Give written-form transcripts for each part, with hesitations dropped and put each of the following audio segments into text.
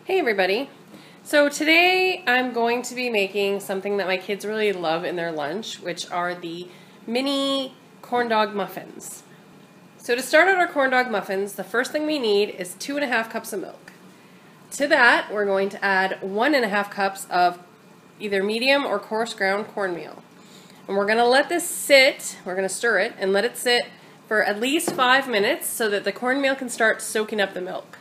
Hey everybody. So today I'm going to be making something that my kids really love in their lunch, which are the mini corn dog muffins. So to start out our corn dog muffins, the first thing we need is 2.5 cups of milk. To that, we're going to add 1.5 cups of either medium or coarse ground cornmeal. And we're going to let this sit, we're going to stir it and let it sit for at least 5 minutes so that the cornmeal can start soaking up the milk.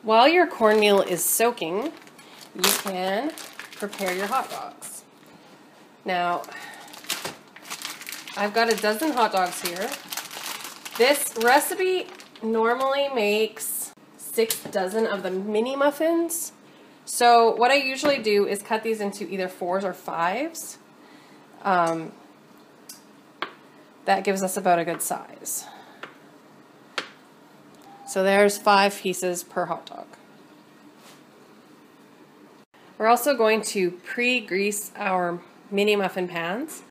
While your cornmeal is soaking, you can prepare your hot dogs. Now, I've got a dozen hot dogs here. This recipe normally makes 6 dozen of the mini muffins. So what I usually do is cut these into either 4s or 5s. That gives us about a good size. So there's 5 pieces per hot dog. We're also going to pre-grease our mini muffin pans.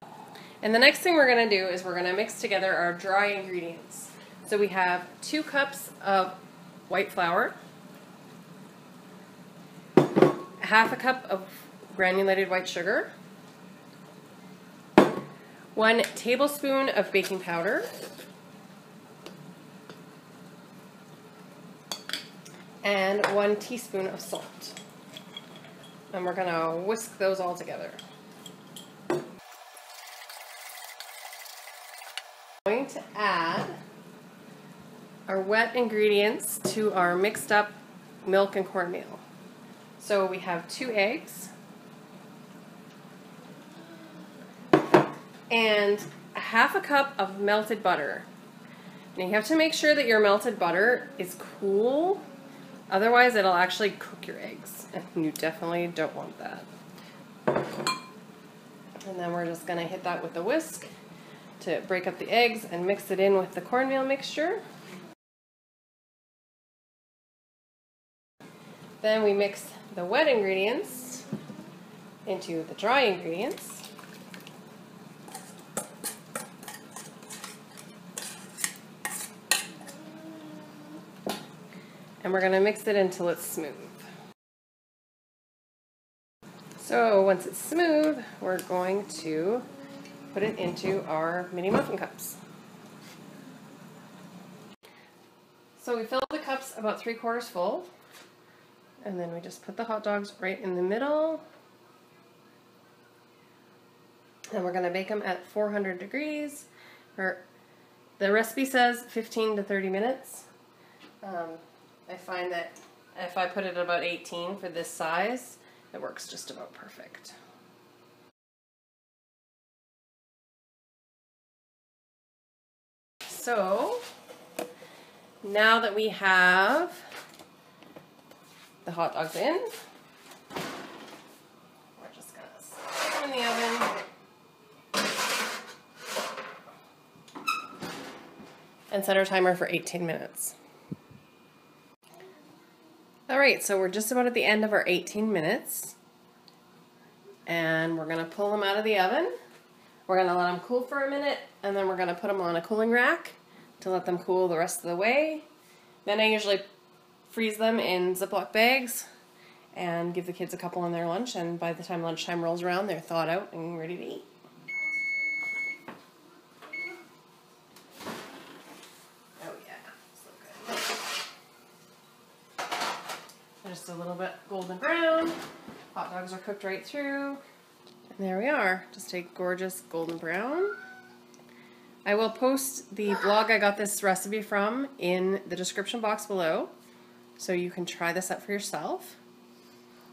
And the next thing we're going to do is we're going to mix together our dry ingredients. So we have 2 cups of white flour, 1/2 cup of granulated white sugar, 1 tablespoon of baking powder, and 1 teaspoon of salt. And we're going to whisk those all together. I'm going to add our wet ingredients to our mixed up milk and cornmeal. So we have 2 eggs and 1/2 cup of melted butter. Now you have to make sure that your melted butter is cool. Otherwise, it'll actually cook your eggs, and you definitely don't want that. And then we're just going to hit that with a whisk to break up the eggs and mix it in with the cornmeal mixture. Then we mix the wet ingredients into the dry ingredients. And we're going to mix it until it's smooth. So once it's smooth, we're going to put it into our mini muffin cups. So we fill the cups about 3/4 full, and then we just put the hot dogs right in the middle. And we're going to bake them at 400 degrees. The recipe says 15 to 30 minutes. I find that if I put it at about 18 for this size, it works just about perfect. So, now that we have the hot dogs in, we're just going to stick them in the oven and set our timer for 18 minutes. Alright, so we're just about at the end of our 18 minutes, and we're going to pull them out of the oven. We're going to let them cool for a minute, and then we're going to put them on a cooling rack to let them cool the rest of the way. Then I usually freeze them in Ziploc bags and give the kids a couple on their lunch, and by the time lunchtime rolls around, they're thawed out and ready to eat. Just a little bit golden brown. Hot dogs are cooked right through. And there we are. Just a gorgeous golden brown. I will post the blog I got this recipe from in the description box below, so you can try this out for yourself.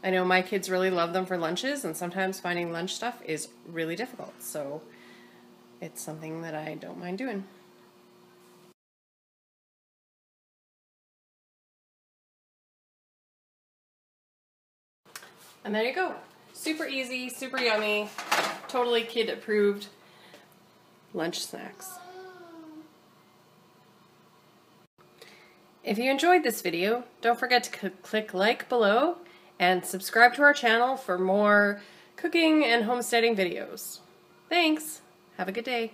I know my kids really love them for lunches, and sometimes finding lunch stuff is really difficult, so it's something that I don't mind doing. And there you go. Super easy, super yummy, totally kid approved lunch snacks. If you enjoyed this video, don't forget to click like below and subscribe to our channel for more cooking and homesteading videos. Thanks. Have a good day.